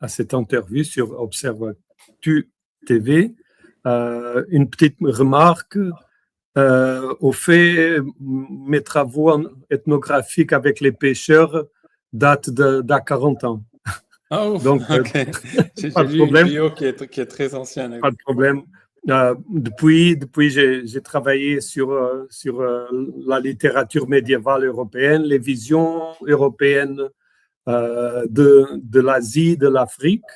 à cette interview sur Observatu TV. Une petite remarque au fait, mes travaux ethnographiques avec les pêcheurs datent d'à 40 ans. Oh, donc, ok. J'ai lu une bio qui est très ancienne. Pas de problème. Depuis j'ai travaillé sur la littérature médiévale européenne, les visions européennes de l'Asie, de l'Afrique.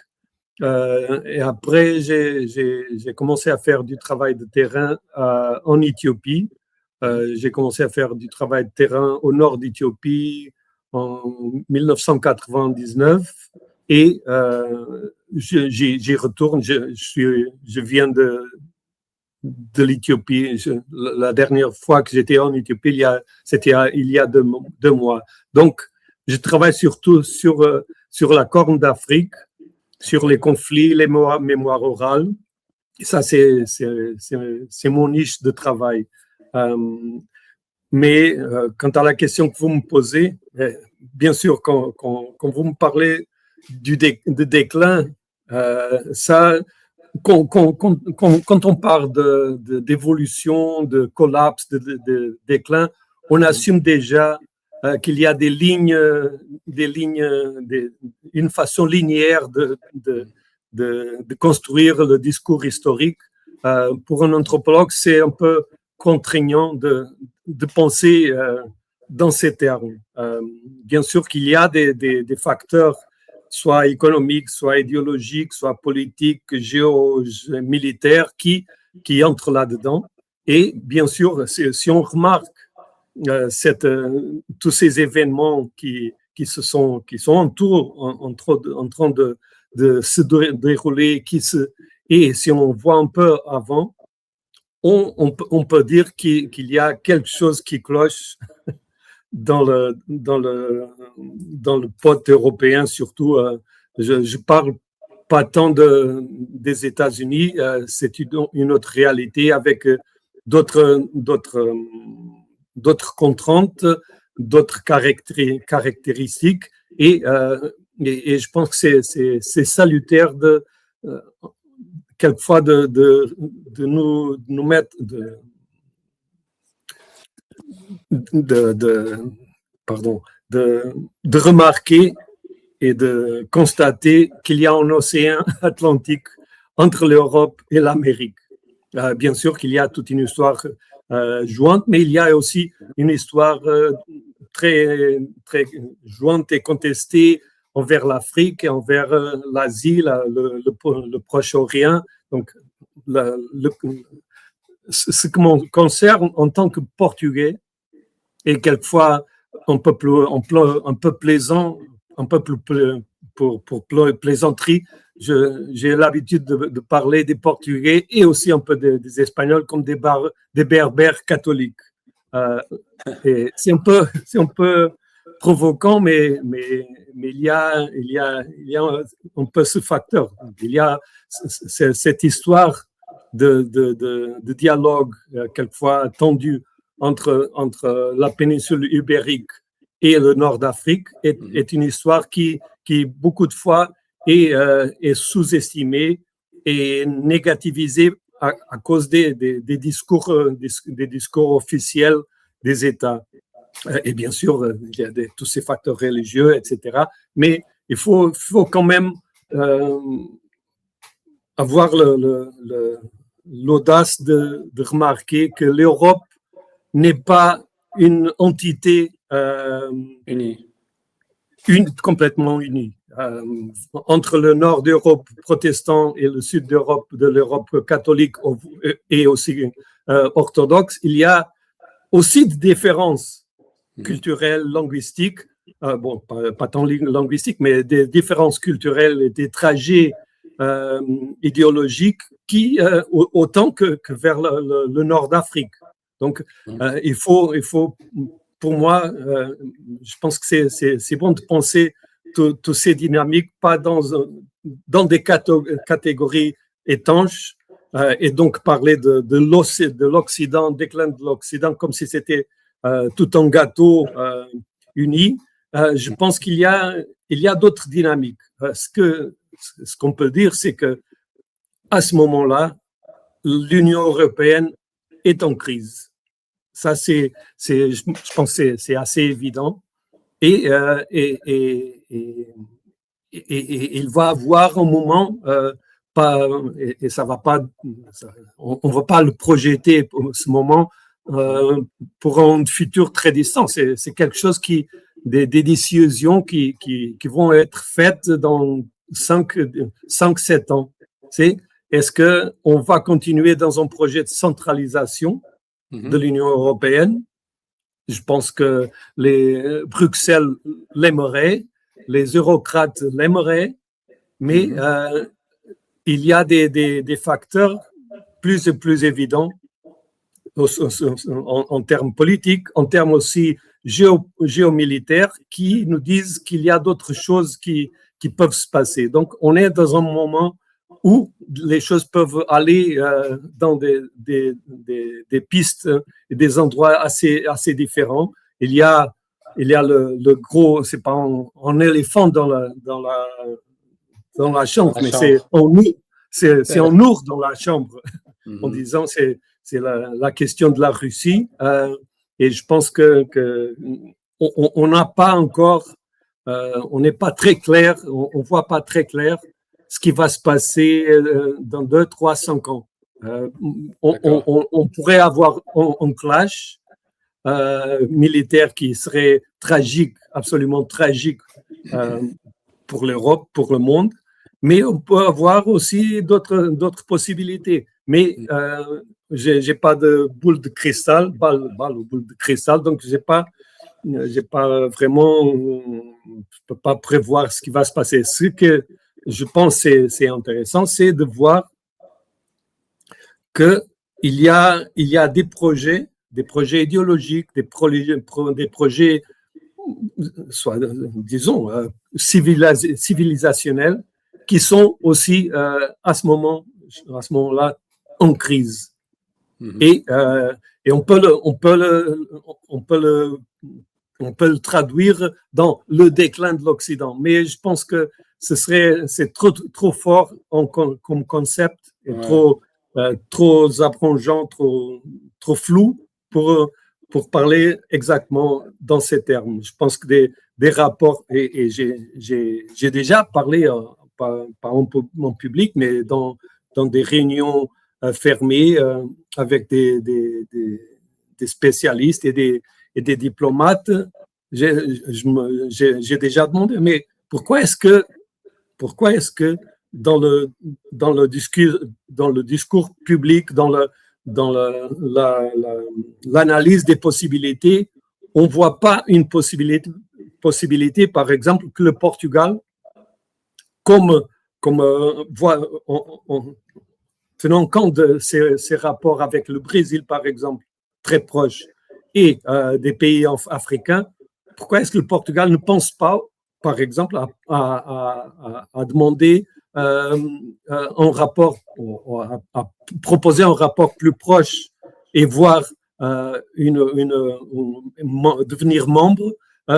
Et après, j'ai commencé à faire du travail de terrain en Éthiopie. J'ai commencé à faire du travail de terrain au nord d'Éthiopie en 1999. Et j'y retourne. Je viens de l'Éthiopie. La dernière fois que j'étais en Éthiopie, c'était il y a 2 mois. Donc, je travaille surtout sur la Corne d'Afrique, sur les conflits, les mémoires orales. Et ça, c'est mon niche de travail. Mais quant à la question que vous me posez, bien sûr, quand vous me parlez de déclin, ça, quand on parle d'évolution, de collapse, de déclin, on assume déjà qu'il y a des lignes, une façon linéaire de construire le discours historique. Pour un anthropologue, c'est un peu contraignant de penser dans ces termes. Bien sûr qu'il y a des facteurs, soit économiques, soit idéologiques, soit politiques, militaires, qui entrent là-dedans. Et bien sûr, si on remarque tous ces événements qui sont en train de se dérouler, et si on voit un peu avant, on peut dire qu'il y a quelque chose qui cloche dans le pot européen, surtout. Je parle pas tant des États-Unis, c'est une autre réalité avec d'autres contraintes, d'autres caractéristiques, et je pense que c'est salutaire quelquefois de nous mettre de remarquer et de constater qu'il y a un océan Atlantique entre l'Europe et l'Amérique. Bien sûr qu'il y a toute une histoire jointe, mais il y a aussi une histoire très, très jointe et contestée envers l'Afrique et envers l'Asie, le Proche-Orient. Donc, ce qui me concerne en tant que Portugais, et quelquefois un peu plaisant, un peu plus pour plaisanterie, j'ai l'habitude de parler des Portugais et aussi un peu des Espagnols comme des berbères catholiques. Et c'est un peu provoquant, mais il y a un peu ce facteur. Il y a cette histoire de dialogue quelquefois tendu entre la péninsule ibérique et le nord d'Afrique est une histoire qui beaucoup de fois est sous-estimée et négativisée à cause des discours officiels des États. Et bien sûr, il y a tous ces facteurs religieux, etc. Mais il faut quand même avoir l'audace de remarquer que l'Europe n'est pas une entité complètement unie. Entre le nord d'Europe protestant et le sud de l'Europe catholique et aussi orthodoxe, il y a aussi des différences culturelles, linguistiques, pas tant linguistiques, mais des différences culturelles et des trajets idéologiques qui, autant que vers le nord d'Afrique. Donc, il faut, pour moi, je pense que c'est bon de penser toutes ces dynamiques pas dans des catégories étanches, et donc parler de l'Occident, déclin de l'Occident, comme si c'était tout un gâteau uni. Je pense qu'il y a d'autres dynamiques. Ce que ce qu'on peut dire, c'est que à ce moment-là, l'Union européenne est en crise. Ça, je pense que c'est assez évident. Et il va avoir un moment, et ça va pas, on ne va pas le projeter pour ce moment pour un futur très distant. C'est quelque chose des décisions qui vont être faites dans 5-7 ans. Est-ce qu'on va continuer dans un projet de centralisation de l'Union européenne? Je pense que Bruxelles l'aimerait, les eurocrates l'aimeraient, mais il y a des facteurs plus et plus évidents en termes politiques, en termes aussi géomilitaires, qui nous disent qu'il y a d'autres choses qui peuvent se passer. Donc, on est dans un moment où les choses peuvent aller dans des pistes et des endroits assez différents. Il y a le gros, c'est pas un éléphant dans la chambre, mais c'est un ours dans la chambre, en disant c'est la question de la Russie. Et je pense que on n'a pas encore, on n'est pas très clair, on voit pas très clair ce qui va se passer dans 2, 3, 5 ans. On pourrait avoir un clash militaire qui serait tragique, absolument tragique pour l'Europe, pour le monde, mais on peut avoir aussi d'autres possibilités. Mais j'ai pas de boule de cristal, balle ou boule de cristal, donc j'ai pas vraiment, je peux pas prévoir ce qui va se passer. Ce que je pense c'est intéressant, c'est de voir que il y a des projets idéologiques, des projets soit disons civilisationnels qui sont aussi à ce moment-là en crise. Et on peut le traduire dans le déclin de l'Occident. Mais je pense que c'est trop fort comme concept et trop approchant, trop flou pour parler exactement dans ces termes. Je pense que des rapports, et j'ai déjà parlé, pas en public, mais dans des réunions fermées avec des spécialistes et des diplomates, j'ai déjà demandé, mais pourquoi est-ce que dans le discours public, dans l'analyse des possibilités, on ne voit pas une possibilité, par exemple, que le Portugal, tenant compte de ses rapports avec le Brésil, par exemple, très proches, et des pays africains, pourquoi est-ce que le Portugal ne pense pas, par exemple, à demander un rapport, à proposer un rapport plus proche et voir devenir membre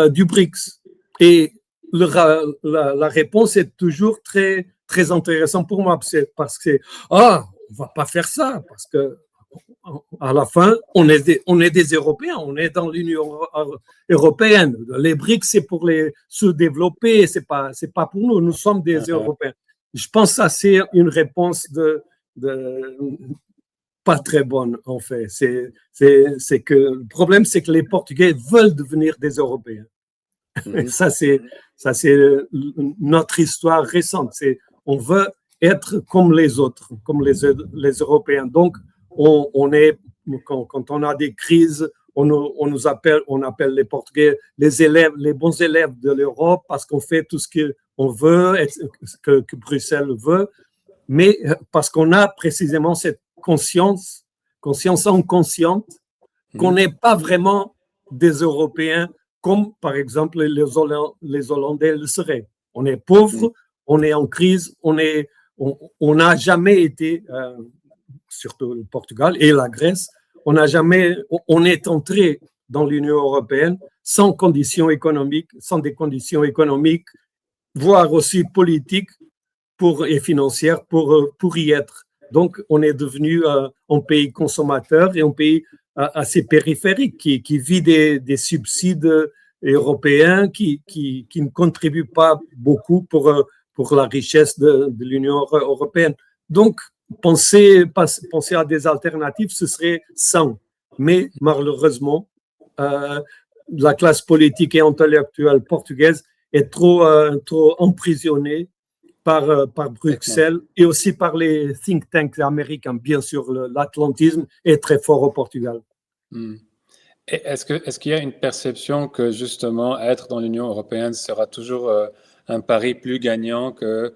du BRICS. Et la réponse est toujours très, très intéressante pour moi, parce que on va pas faire ça, parce que à la fin, on est des Européens, on est dans l'Union européenne. Les BRICS, c'est pour les sous-développés, c'est pas pour nous. Nous sommes des Européens. Je pense que ça, c'est une réponse pas très bonne, en fait. C'est que le problème, c'est que les Portugais veulent devenir des Européens. Ça, c'est notre histoire récente. On veut être comme les autres, comme les Européens. Donc, quand on a des crises, on appelle les Portugais les bons élèves de l'Europe, parce qu'on fait tout ce qu'on veut, que Bruxelles veut, mais parce qu'on a précisément cette conscience inconsciente qu'on n'est pas vraiment des Européens comme, par exemple, les Hollandais le seraient. On est pauvres, on est en crise, on n'a jamais été, surtout le Portugal et la Grèce, on est entré dans l'Union européenne sans des conditions économiques, voire aussi politiques, et financière pour y être. Donc, on est devenu un pays consommateur et un pays assez périphérique qui vit des subsides européens qui ne contribuent pas beaucoup pour la richesse de l'Union européenne. Donc, penser à des alternatives, ce serait sain. Mais malheureusement, la classe politique et intellectuelle portugaise est trop emprisonnée par Bruxelles et aussi par les think tanks américains. Bien sûr, l'atlantisme est très fort au Portugal. Est-ce qu'il y a une perception que justement être dans l'Union européenne sera toujours un pari plus gagnant que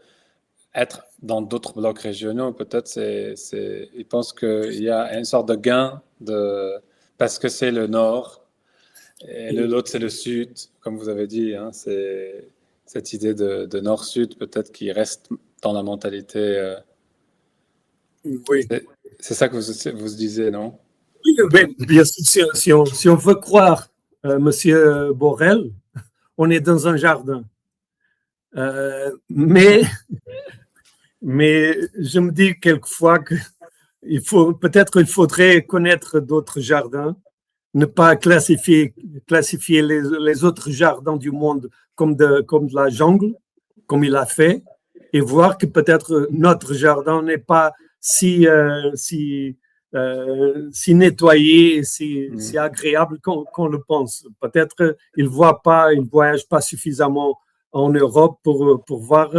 être dans d'autres blocs régionaux? Peut-être ils pensent qu'il y a une sorte de gain parce que c'est le nord et l'autre c'est le sud, comme vous avez dit. Hein, c'est cette idée de nord-sud peut-être qui reste dans la mentalité. Oui. C'est ça que vous disiez, non? Oui, bien sûr, si on veut croire Monsieur Borrell, on est dans un jardin. Mais je me dis quelquefois que peut-être il faudrait connaître d'autres jardins, ne pas classifier les autres jardins du monde comme de la jungle, comme il a fait, et voir que peut-être notre jardin n'est pas si nettoyé, si agréable qu'on le pense. Peut-être il voyage pas suffisamment en Europe pour voir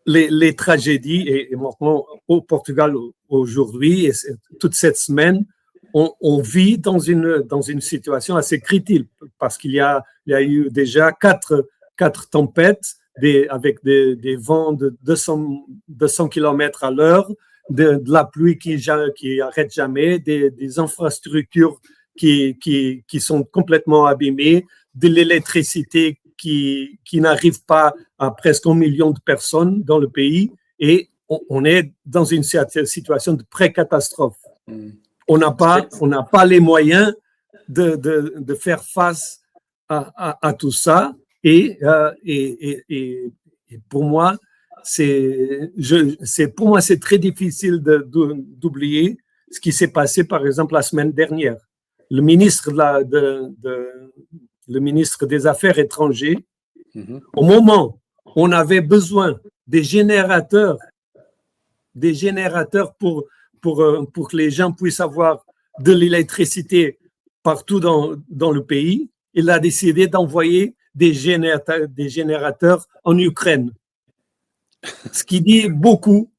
les tragédies. Et maintenant, au Portugal, aujourd'hui, et toute cette semaine, on vit dans une situation assez critique parce qu'il y a eu déjà quatre tempêtes avec des vents de 200 km à l'heure, de la pluie qui n'arrête jamais, des infrastructures qui sont complètement abîmées, de l'électricité qui n'arrive pas à presque 1 million de personnes dans le pays, et on est dans une situation de pré-catastrophe. On n'a pas les moyens de faire face à tout ça, et pour moi, c'est très difficile d'oublier ce qui s'est passé, par exemple, la semaine dernière. Le ministre le ministre des Affaires étrangères, au moment où on avait besoin des générateurs pour que les gens puissent avoir de l'électricité partout dans le pays, il a décidé d'envoyer des générateurs en Ukraine. Ce qui dit beaucoup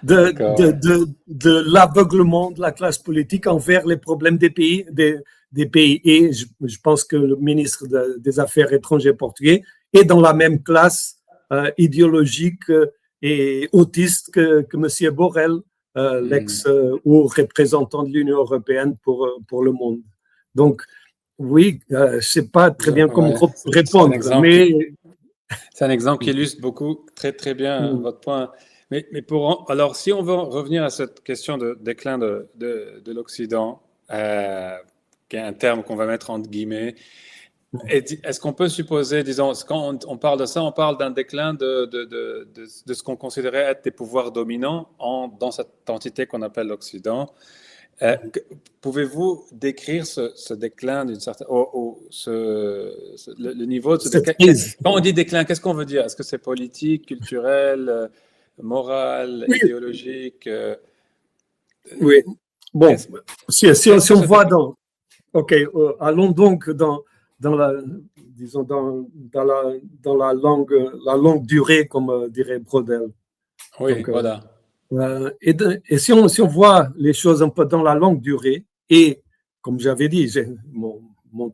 de l'aveuglement de la classe politique envers les problèmes des pays. Et je pense que le ministre des Affaires étrangères portugais est dans la même classe idéologique et autiste que M. Borrell, l'ex-haut représentant de l'Union européenne pour le monde. Donc, oui, je ne sais pas très bien comment répondre, c'est un exemple qui illustre beaucoup, très très bien votre point. Mais alors, si on veut revenir à cette question de déclin de l'Occident, qui est un terme qu'on va mettre entre guillemets, est-ce qu'on peut supposer, disons, quand on parle de ça, on parle d'un déclin de ce qu'on considérait être des pouvoirs dominants dans cette entité qu'on appelle l'Occident? Pouvez-vous décrire ce déclin d'une certaine, le niveau de ce déclin? Quand on dit déclin, qu'est-ce qu'on veut dire? Est-ce que c'est politique, culturel, moral, idéologique? Oui. Bon, si on voit dans... OK, allons donc dans la longue durée, comme dirait Brodel. Oui, donc, voilà. Et si on voit les choses un peu dans la longue durée, et comme j'avais dit, mes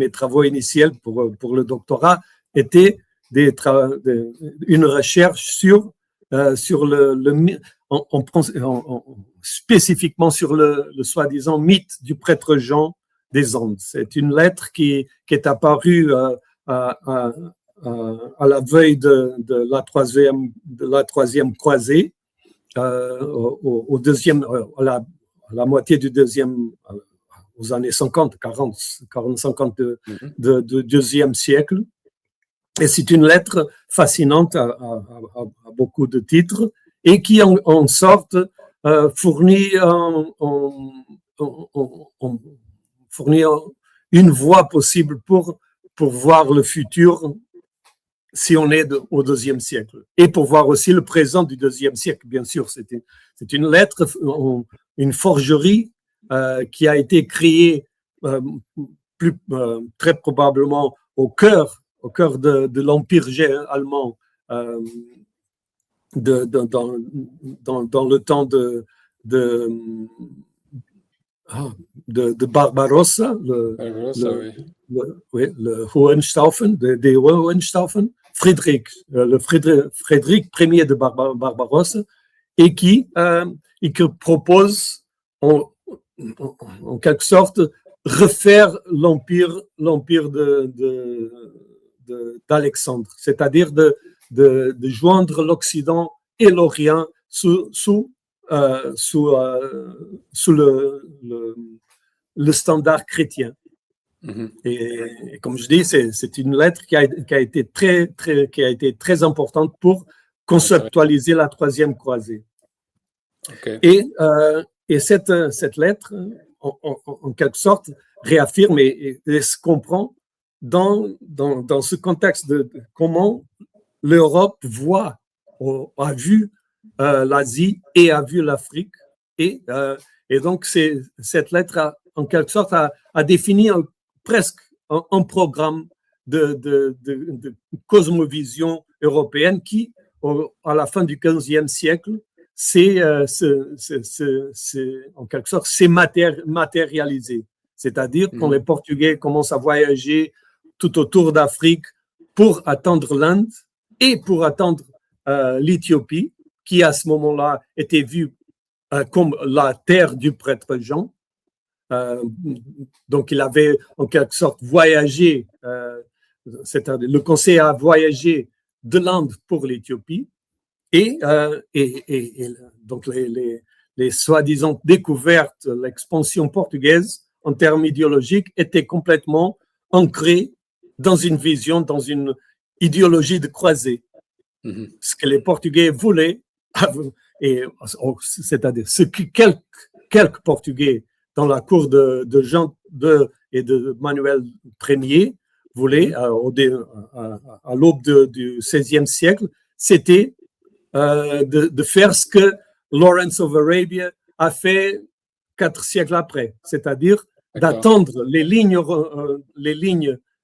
travaux initiaux pour le doctorat étaient une recherche sur spécifiquement sur le soi-disant mythe du prêtre Jean des Andes. C'est une lettre qui est apparue à la veille de la troisième croisée, au deuxième, à la moitié du deuxième, aux années 50 du deuxième siècle. Et c'est une lettre fascinante à beaucoup de titres et qui, en sorte, fournit une voie possible pour voir le futur si on est au IIe siècle. Et pour voir aussi le présent du IIe siècle, bien sûr. C'est une lettre, une forgerie qui a été créée très probablement au cœur de l'Empire allemand dans le temps de Barbarossa, le Hohenstaufen, des Hohenstaufen, Frédéric Ier de Barbarossa, et qui propose en quelque sorte refaire l'empire d'Alexandre, c'est-à-dire de joindre l'Occident et l'Orient sous le standard chrétien. Et comme je dis, c'est une lettre qui a été très importante pour conceptualiser la troisième croisée. Okay. Et cette lettre, en quelque sorte, réaffirme et se comprend dans ce contexte de comment l'Europe a vu l'Asie et a vu l'Afrique. Et donc, cette lettre, en quelque sorte, a défini presque un programme de cosmovision européenne qui, à la fin du XVe siècle, en quelque sorte, s'est matérialisé. C'est-à-dire quand les Portugais commencent à voyager tout autour d'Afrique pour attendre l'Inde et pour attendre l'Éthiopie, qui à ce moment-là était vue comme la terre du prêtre Jean. Donc, il avait en quelque sorte voyagé, c'est-à-dire le conseil a voyagé de l'Inde pour l'Éthiopie. Et donc, les soi-disant découvertes, l'expansion portugaise en termes idéologiques était complètement ancrée dans une vision, dans une idéologie de croisée. Ce que les Portugais voulaient, c'est-à-dire ce que quelques Portugais dans la cour de Jean II et de Manuel Ier voulaient à l'aube du XVIe siècle, c'était de faire ce que Lawrence of Arabia a fait 4 siècles après, c'est-à-dire d'attendre les lignes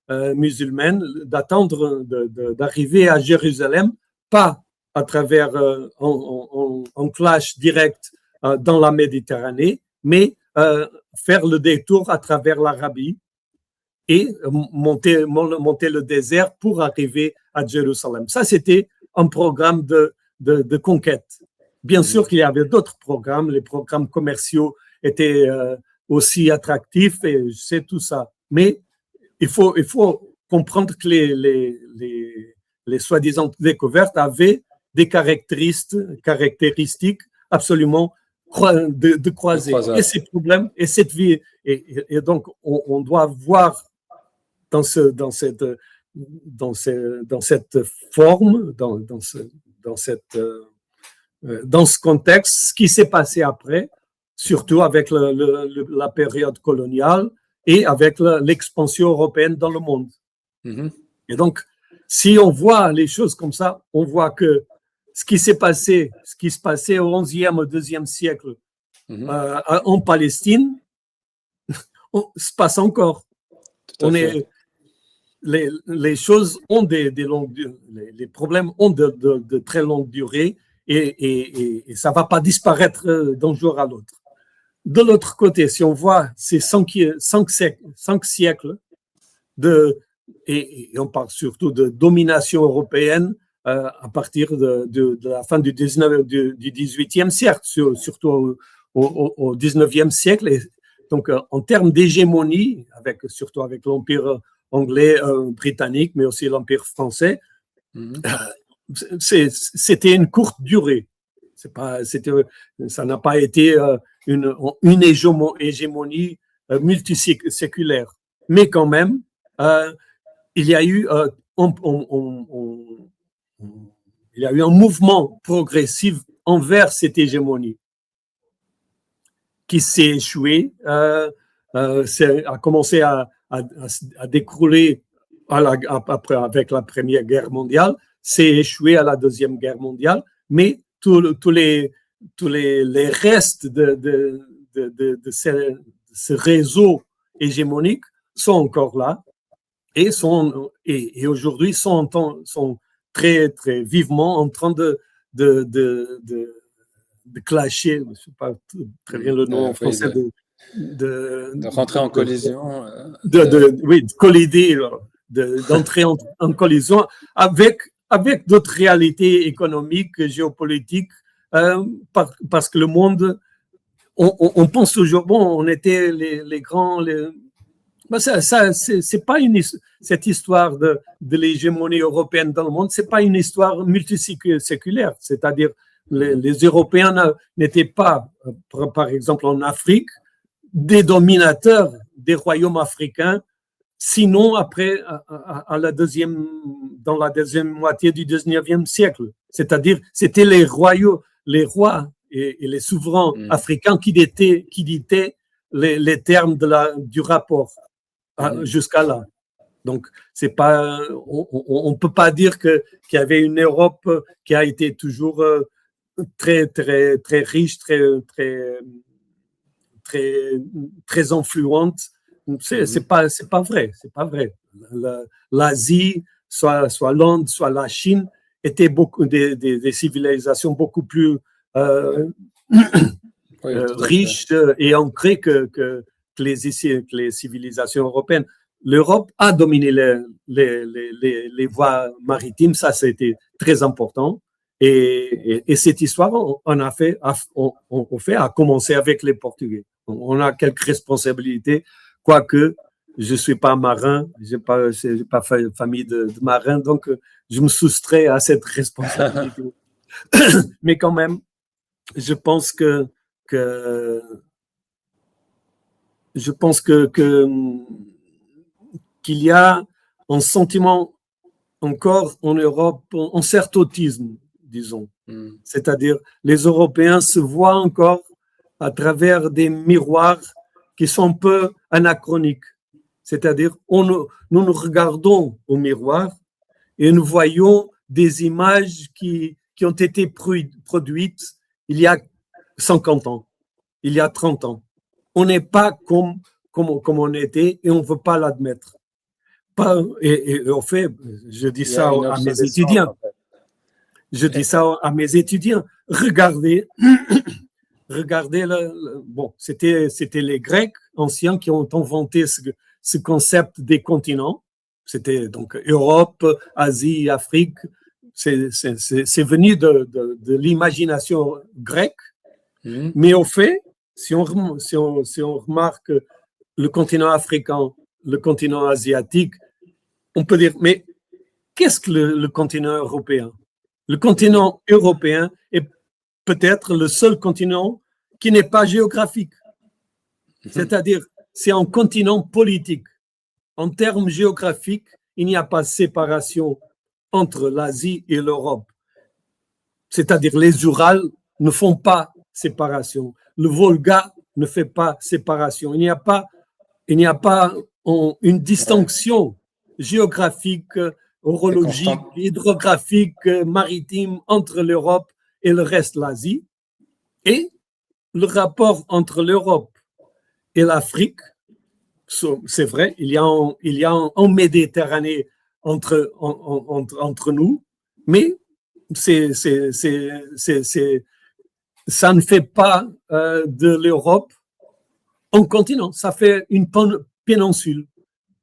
musulmanes, d'attendre d'arriver à Jérusalem, pas à travers un clash direct dans la Méditerranée, mais faire le détour à travers l'Arabie et monter le désert pour arriver à Jérusalem. Ça, c'était un programme de conquête. Bien sûr qu'il y avait d'autres programmes, les programmes commerciaux étaient aussi attractifs et c'est tout ça. Mais il faut comprendre que les soi-disant découvertes avaient des caractéristiques absolument de croisée. Et ces problèmes, et cette vie, et donc on doit voir dans cette forme, dans ce contexte, ce qui s'est passé après, surtout avec la période coloniale et avec l'expansion européenne dans le monde. Et donc, si on voit les choses comme ça, on voit que ce qui se passait au XIe, au XIIe siècle en Palestine, se passe encore. Les choses ont les problèmes ont de très longue durée et ça ne va pas disparaître d'un jour à l'autre. De l'autre côté, si on voit ces 5 siècles et on parle surtout de domination européenne à partir de la fin du 18e siècle, surtout au 19e siècle. Et donc, en termes d'hégémonie, surtout avec l'Empire anglais, britannique, mais aussi l'Empire français, c'était une courte durée. Ça n'a pas été une hégémonie multiséculaire. Mais quand même, il y a eu il y a eu un mouvement progressif envers cette hégémonie qui s'est échoué, a commencé à décrouler avec la Première Guerre mondiale, s'est échoué à la Deuxième Guerre mondiale, mais tous les restes de ce réseau hégémonique sont encore là et aujourd'hui sont très, très vivement en train de clasher, je ne sais pas très bien le nom en français, de rentrer en collision. Oui, de collider, d'entrer en collision avec d'autres réalités économiques, géopolitiques, parce que le monde, on pense toujours, bon, on était les grands... Ben c'est pas cette histoire de l'hégémonie européenne dans le monde, c'est pas une histoire multiséculaire, c'est-à-dire les Européens n'étaient pas, par exemple en Afrique, des dominateurs des royaumes africains, sinon après, dans la deuxième moitié du 19e siècle. C'est-à-dire, c'était les rois et les souverains africains qui dictaient les termes du rapport jusqu'à là. Donc, c'est pas, on peut pas dire qu'il y avait une Europe qui a été toujours très, très, très riche, très, très, très, très influente. C'est pas vrai, c'est pas vrai. L'Asie, soit l'Inde, soit la Chine, étaient des civilisations beaucoup plus riches et ancrées que les civilisations européennes. L'Europe a dominé les voies maritimes, ça c'était très important. Et cette histoire, on a commencé avec les Portugais. On a quelques responsabilités, quoique je ne suis pas marin, je n'ai pas famille de marins, donc je me soustrais à cette responsabilité. Mais quand même, je pense qu'il y a un sentiment encore en Europe, un certain autisme, disons. C'est-à-dire, les Européens se voient encore à travers des miroirs qui sont un peu anachroniques. C'est-à-dire, nous nous regardons au miroir et nous voyons des images qui ont été produites il y a 50 ans, il y a 30 ans. On n'est pas comme on était et on ne veut pas l'admettre. Et au fait, je dis ça à mes étudiants. Je dis ça à mes étudiants. Regardez, bon, c'était les Grecs anciens qui ont inventé ce concept des continents. C'était donc Europe, Asie, Afrique. C'est venu de l'imagination grecque. Mais au fait, si on remarque le continent africain, le continent asiatique, on peut dire, mais qu'est-ce que le continent européen? Le continent européen est peut-être le seul continent qui n'est pas géographique. C'est-à-dire, c'est un continent politique. En termes géographiques, il n'y a pas de séparation entre l'Asie et l'Europe. C'est-à-dire, les Urals ne font pas séparation. Le Volga ne fait pas séparation. Il n'y a pas une distinction géographique, orologique, hydrographique, maritime entre l'Europe et le reste de l'Asie. Et le rapport entre l'Europe et l'Afrique, c'est vrai, il y a en Méditerranée entre nous, mais ça ne fait pas de l'Europe un continent, ça fait une péninsule.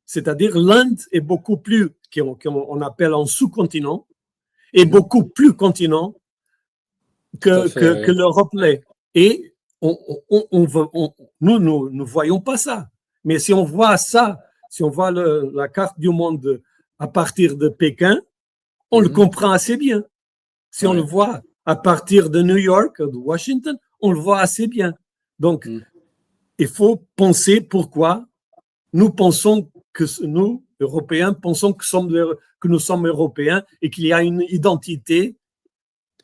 C'est-à-dire l'Inde est beaucoup plus, qu'on appelle un sous-continent, est beaucoup plus continent que l'Europe l'est. Et nous ne voyons pas ça. Mais si on voit ça, si on voit la carte du monde à partir de Pékin, on le comprend assez bien. Si on le voit à partir de New York, de Washington, on le voit assez bien. Donc, il faut penser pourquoi nous pensons que nous Européens pensons que nous sommes Européens et qu'il y a une identité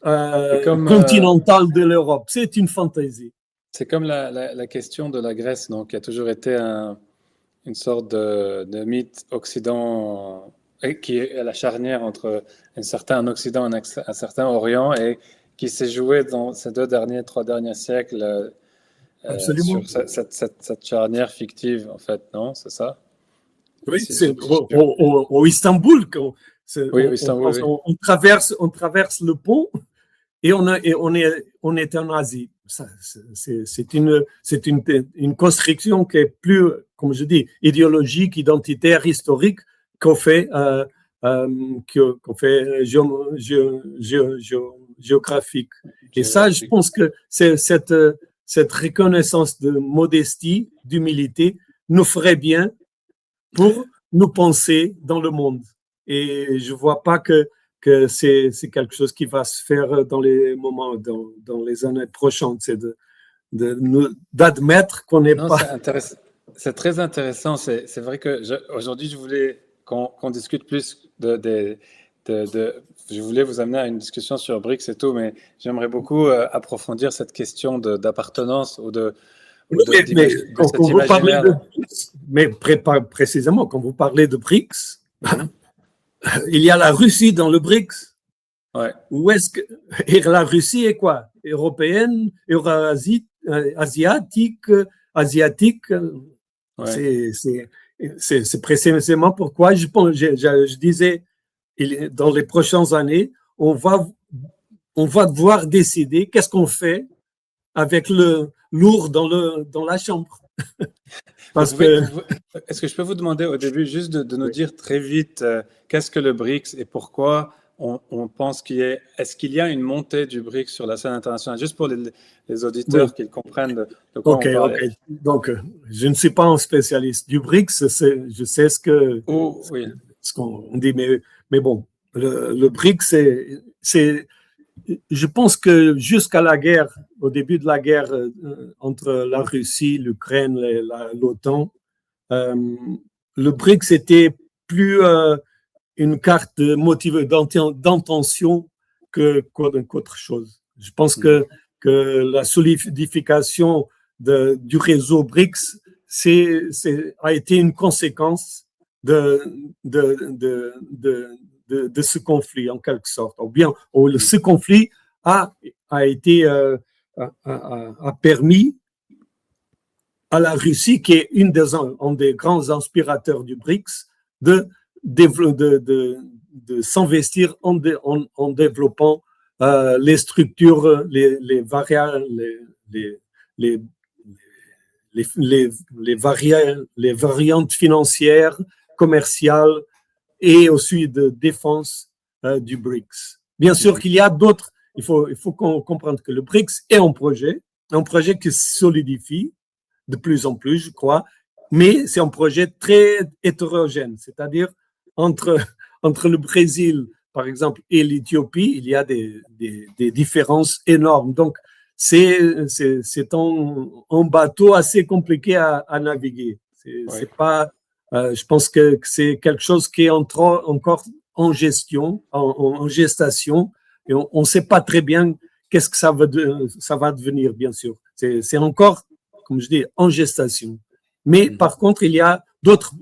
continentale de l'Europe. C'est une fantaisie. C'est comme la question de la Grèce, donc, qui a toujours été une sorte de mythe occident, qui est à la charnière entre un certain Occident et un certain Orient, et qui s'est joué dans ces 3 derniers siècles sur cette charnière fictive, en fait, non? C'est ça? Oui, c'est au Istanbul. Oui, Istanbul, oui. On traverse le pont et on est en Asie. C'est une construction qui est plus, comme je dis, idéologique, identitaire, historique qu'on fait géographique. Et ça, je pense que c'est cette reconnaissance de modestie, d'humilité, nous ferait bien pour nous penser dans le monde. Et je ne vois pas que c'est quelque chose qui va se faire dans les moments, dans les années prochaines. C'est d'admettre qu'on n'est pas... C'est très intéressant. C'est vrai que aujourd'hui, je voulais qu'on discute plus je voulais vous amener à une discussion sur BRICS et tout, mais j'aimerais beaucoup approfondir cette question d'appartenance ou de... Mais précisément, quand vous parlez de BRICS, il y a la Russie dans le BRICS. Ouais. Et la Russie est quoi? Européenne, asiatique. Ouais. C'est précisément pourquoi je disais, dans les prochaines années, on va devoir décider qu'est-ce qu'on fait avec le lourd dans la chambre. Est-ce que je peux vous demander au début juste de nous dire très vite qu'est-ce que le BRICS et pourquoi on pense est-ce qu'il y a une montée du BRICS sur la scène internationale, juste pour les auditeurs qu'ils comprennent de quoi on parle. Ok. Donc, je ne suis pas un spécialiste du BRICS, je sais ce qu'on dit, mais bon, le BRICS, c'est je pense que jusqu'à la guerre, au début de la guerre entre la Russie, l'Ukraine, l'OTAN, le BRICS était plus une carte d'intention qu'autre chose. Je pense que la solidification du réseau BRICS a été une conséquence de ce conflit, en quelque sorte. Ou bien, ce conflit a permis à la Russie, qui est un des grands inspirateurs du BRICS, de s'investir en développant les structures, les variantes financières, commerciales et aussi de défense du BRICS. Bien sûr qu'il y a d'autres, il faut qu'on comprenne que le BRICS est un projet qui se solidifie de plus en plus, je crois, mais c'est un projet très hétérogène, c'est-à-dire entre le Brésil, par exemple, et l'Éthiopie, il y a des différences énormes. Donc, c'est un bateau assez compliqué à naviguer. C'est pas, je pense que c'est quelque chose qui est encore en gestion, en gestation, et on ne sait pas très bien qu'est-ce que ça va devenir, bien sûr. C'est encore, comme je dis, en gestation. Mais par contre, il y a d'autres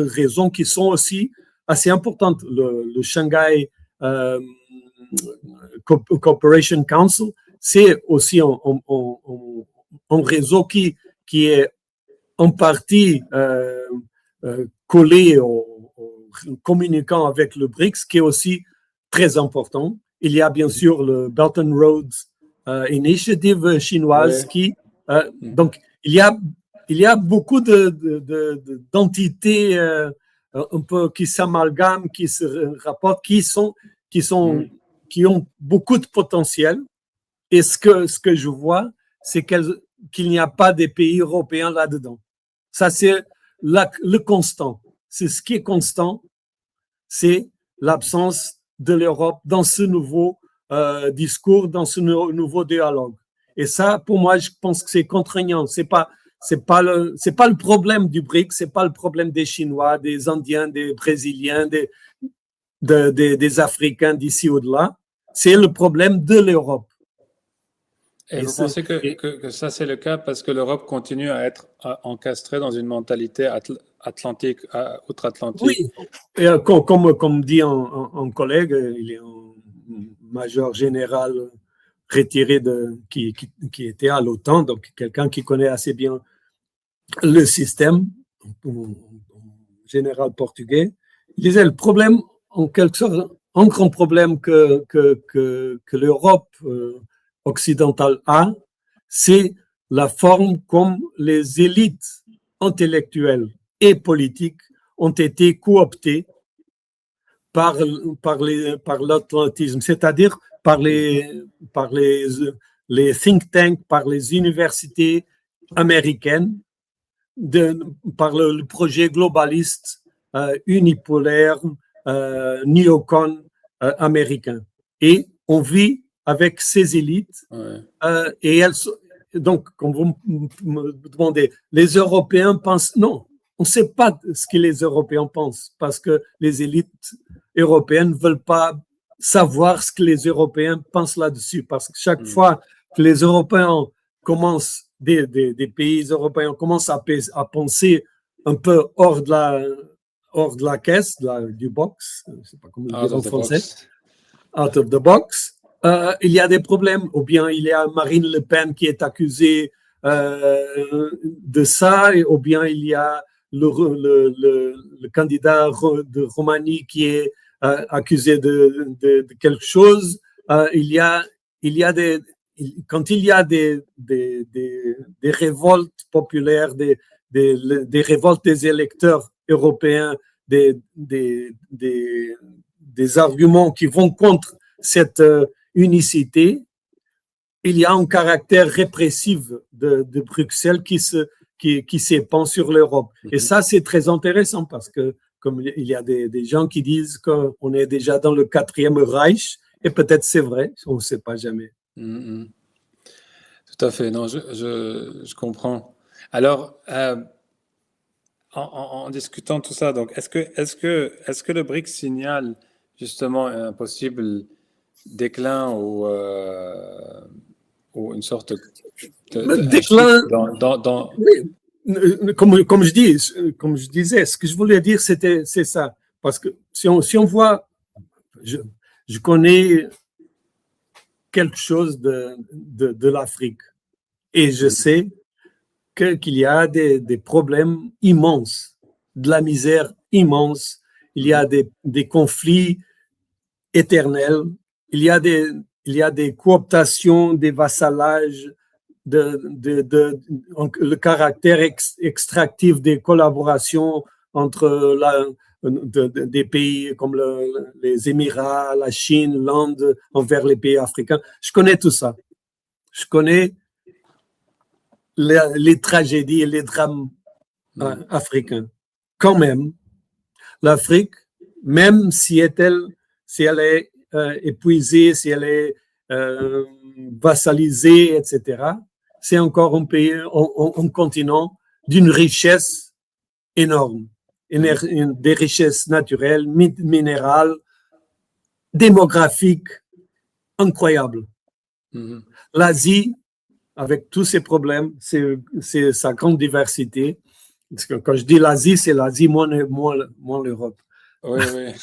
raisons qui sont aussi assez importantes. Le Shanghai Cooperation Council, c'est aussi un réseau qui est en partie collé communiquant avec le BRICS, qui est aussi très important. Il y a bien sûr le Belt and Road Initiative chinoise donc il y a beaucoup d'entités un peu qui s'amalgament, qui se rapportent, qui ont beaucoup de potentiel. Et ce que je vois, c'est qu'il n'y a pas des pays européens là-dedans. Ça, c'est le constant. C'est ce qui est constant, c'est l'absence de l'Europe dans ce nouveau discours, dans ce nouveau dialogue. Et ça, pour moi, je pense que c'est contraignant. C'est pas pas le problème du BRICS, c'est pas le problème des Chinois, des Indiens, des Brésiliens, des Africains d'ici ou de là. C'est le problème de l'Europe. Et vous pensez que ça, c'est le cas parce que l'Europe continue à être encastrée dans une mentalité atlantique, outre-Atlantique? Oui, et comme dit un collègue, il est un major général retiré qui était à l'OTAN, donc quelqu'un qui connaît assez bien le système, un général portugais. Il disait le problème, en quelque sorte, un grand problème que l'Europe occidentale a, c'est la forme comme les élites intellectuelles et politiques ont été cooptées par l'atlantisme, c'est-à-dire par les think tanks, par les universités américaines, par le projet globaliste unipolaire, néocon américain. Et on vit avec ces élites, et elles, donc, quand vous me demandez, les Européens pensent, non, on ne sait pas ce que les Européens pensent, parce que les élites européennes ne veulent pas savoir ce que les Européens pensent là-dessus, parce que chaque fois que les Européens commencent, des pays européens commencent à penser un peu hors de la caisse, du box, je ne sais pas comment le dire en français, out of the box, il y a des problèmes, ou bien il y a Marine Le Pen qui est accusée de ça, ou bien il y a le candidat de Roumanie qui est accusé de quelque chose. Quand il y a des révoltes populaires, des révoltes des électeurs européens, des arguments qui vont contre cette unicité, il y a un caractère répressif de Bruxelles qui s'épand sur l'Europe. Et ça, c'est très intéressant parce que comme il y a des gens qui disent qu'on est déjà dans le 4e Reich, et peut-être c'est vrai, on ne sait pas jamais. Tout à fait, non, je comprends. Alors, en discutant tout ça, donc, est-ce que le BRICS signale justement un possible déclin ou une sorte de déclin oui. Comme je disais, ce que je voulais dire, c'est ça. Parce que si on voit, je connais quelque chose de l'Afrique et je sais qu'il y a des problèmes immenses, de la misère immense, il y a des conflits éternels, il y a des cooptations, des vassalages, le caractère extractif des collaborations entre des pays comme les Émirats, la Chine, l'Inde envers les pays africains. Je connais tout ça. Je connais les tragédies et les drames africains. Quand même, l'Afrique, même si elle est épuisée, si elle est vassalisée, etc., c'est encore un pays, un continent d'une richesse énorme, des richesses naturelles, minérales, démographiques, incroyables. L'Asie, avec tous ses problèmes, c'est sa grande diversité. Parce que quand je dis l'Asie, c'est l'Asie moins l'Europe. Oui, oui.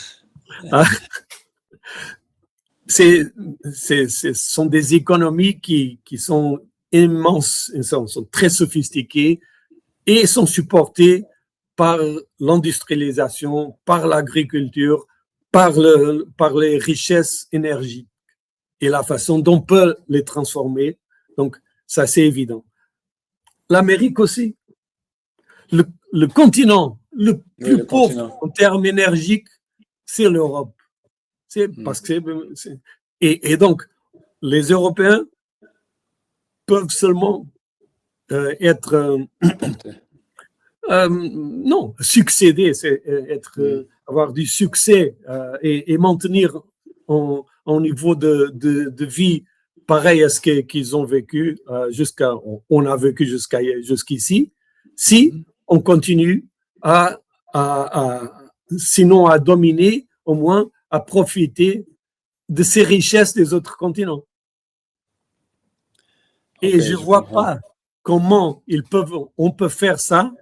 Ce sont des économies qui sont immenses, sont très sophistiquées et sont supportées par l'industrialisation, par l'agriculture, par les richesses énergiques et la façon dont on peut les transformer. Donc, ça, c'est évident. L'Amérique aussi. Le continent le plus pauvre en termes énergiques, c'est l'Europe. Parce que et donc, les Européens peuvent seulement succéder, avoir du succès et maintenir un niveau de vie pareil à ce qu'ils ont vécu on a vécu jusqu'ici, si on continue sinon à dominer, au moins à profiter de ces richesses des autres continents. Et je ne vois pas comment on peut faire ça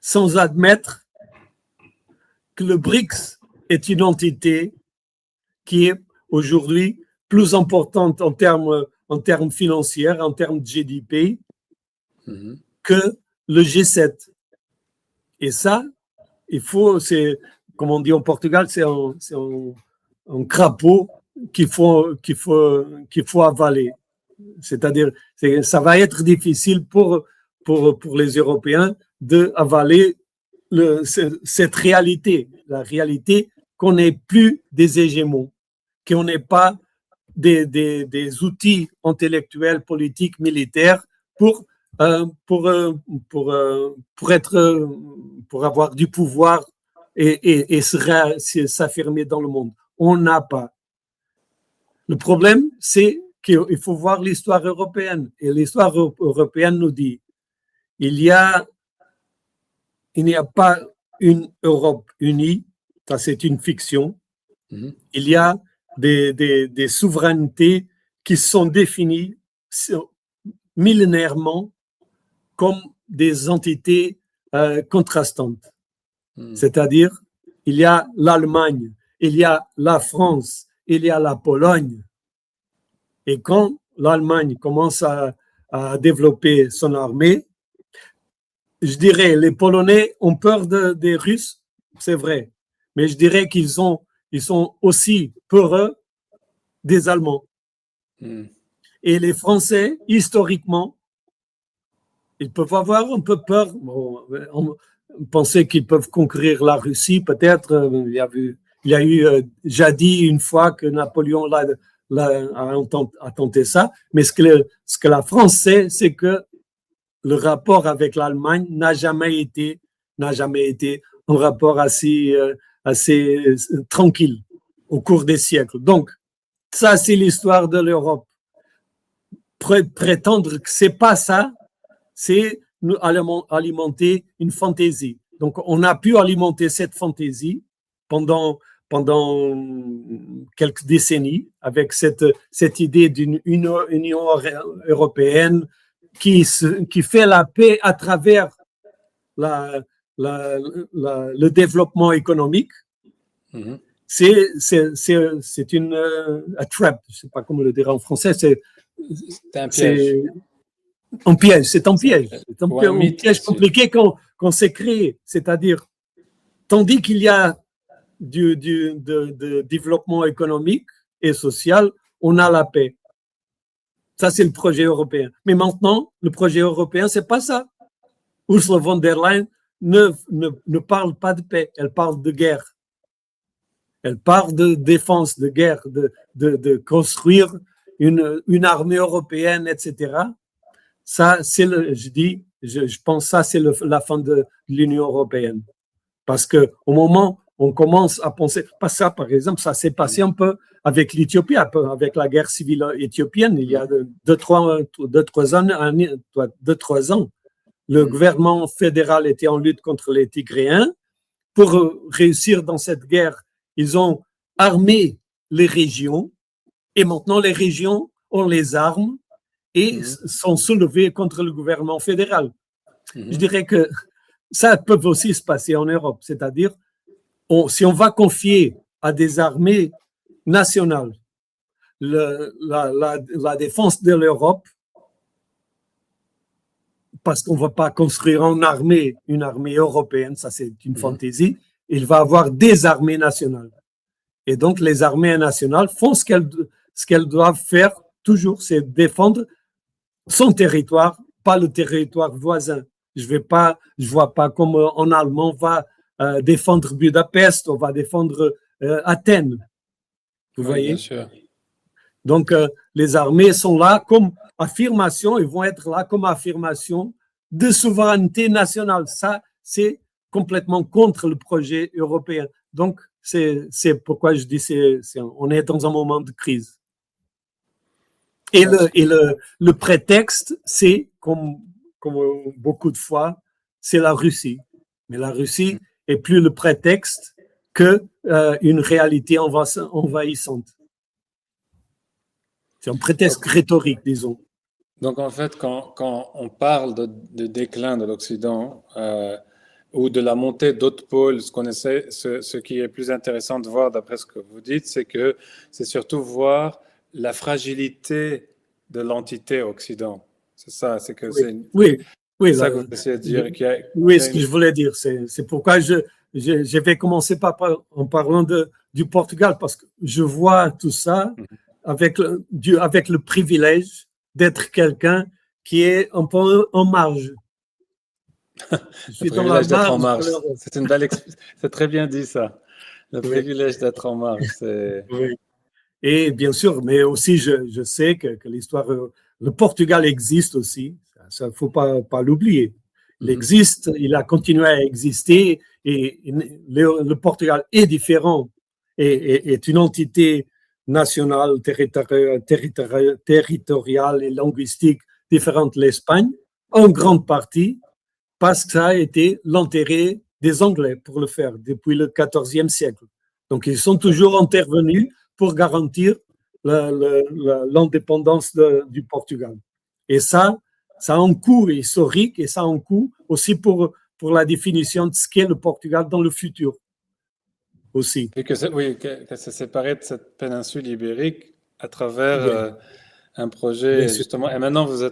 sans admettre que le BRICS est une entité qui est aujourd'hui plus importante en termes financiers, en termes de GDP, que le G7. Et ça, comme on dit en Portugal, c'est un crapaud qu'il faut avaler. C'est-à-dire, ça va être difficile pour les Européens d'avaler cette réalité, la réalité qu'on n'ait plus des hégémons, qu'on n'ait pas des outils intellectuels, politiques, militaires pour avoir du pouvoir et s'affirmer dans le monde. On n'a pas. Le problème, c'est qu'il faut voir l'histoire européenne. Et l'histoire européenne nous dit il n'y a pas une Europe unie, ça c'est une fiction. Il y a des souverainetés qui sont définies millénairement comme des entités contrastantes. C'est-à-dire, il y a l'Allemagne, il y a la France, il y a la Pologne. Et quand l'Allemagne commence à développer son armée, je dirais, les Polonais ont peur des Russes, c'est vrai, mais je dirais qu'ils sont aussi peureux des Allemands. Et les Français, historiquement, ils peuvent avoir un peu peur. On pensait qu'ils peuvent conquérir la Russie, peut-être. Il y a eu jadis une fois que Napoléon a tenté ça. Mais ce que la France sait, c'est que le rapport avec l'Allemagne n'a jamais été un rapport assez tranquille au cours des siècles. Donc, ça, c'est l'histoire de l'Europe. Prétendre que c'est pas ça, c'est nous alimenter une fantaisie. Donc, on a pu alimenter cette fantaisie pendant quelques décennies avec cette idée d'une Union européenne qui fait la paix à travers le développement économique. C'est une trap, je ne sais pas comment le dire en français, c'est un piège. Un piège, c'est un piège. C'est un piège compliqué qu'on s'est créé. C'est-à-dire, tandis qu'il y a du développement économique et social, on a la paix. Ça, c'est le projet européen. Mais maintenant, le projet européen, c'est pas ça. Ursula von der Leyen ne parle pas de paix, elle parle de guerre. Elle parle de défense, de guerre, de construire une armée européenne, etc. Ça, je pense que ça, c'est la fin de l'Union européenne. Parce qu'au moment où on commence à penser, pas ça, par exemple, ça s'est passé un peu avec l'Éthiopie, avec la guerre civile éthiopienne, il y a 2-3 ans. Le gouvernement fédéral était en lutte contre les Tigréens. Pour réussir dans cette guerre, ils ont armé les régions et maintenant les régions ont les armes et sont soulevées contre le gouvernement fédéral. Je dirais que ça peut aussi se passer en Europe, c'est-à-dire si on va confier à des armées nationales la défense de l'Europe, parce qu'on ne va pas construire une armée européenne, ça c'est une fantaisie, il va y avoir des armées nationales. Et donc les armées nationales font ce qu'elles doivent faire toujours, c'est défendre son territoire, pas le territoire voisin. Je vois pas comment un Allemand va défendre Budapest, on va défendre Athènes. Vous voyez? Bien sûr. Donc, les armées sont là comme affirmation, ils vont être là comme affirmation de souveraineté nationale. Ça, c'est complètement contre le projet européen. Donc, c'est pourquoi je dis on est dans un moment de crise. Et le prétexte, c'est, comme beaucoup de fois, c'est la Russie. Mais la Russie est plus le prétexte que une réalité envahissante. C'est un prétexte rhétorique, disons. Donc, en fait, quand on parle de déclin de l'Occident ou de la montée d'autres pôles, ce qui est plus intéressant de voir, d'après ce que vous dites, c'est que c'est surtout voir la fragilité de l'entité Occident. C'est ça, c'est que oui, ça que vous essayez de dire. Oui, ce que je voulais dire, c'est pourquoi je vais commencer en parlant du Portugal, parce que je vois tout ça avec le privilège d'être quelqu'un qui est un peu en marge. Je suis dans la marge. En marge. C'est très bien dit ça. Le privilège d'être en marge. Oui. Et bien sûr, mais aussi je sais que l'histoire, le Portugal existe aussi. Ça ne faut pas l'oublier. Il existe, il a continué à exister et le Portugal est différent et est une entité nationale, territoriale et linguistique différente de l'Espagne, en grande partie parce que ça a été l'intérêt des Anglais pour le faire depuis le XIVe siècle. Donc, ils sont toujours intervenus pour garantir l'indépendance du Portugal. Et ça a un coût historique et ça a un coût aussi pour la définition de ce qu'est le Portugal dans le futur aussi. Et que c'est séparé de cette péninsule ibérique à travers un projet, justement. Et maintenant, vous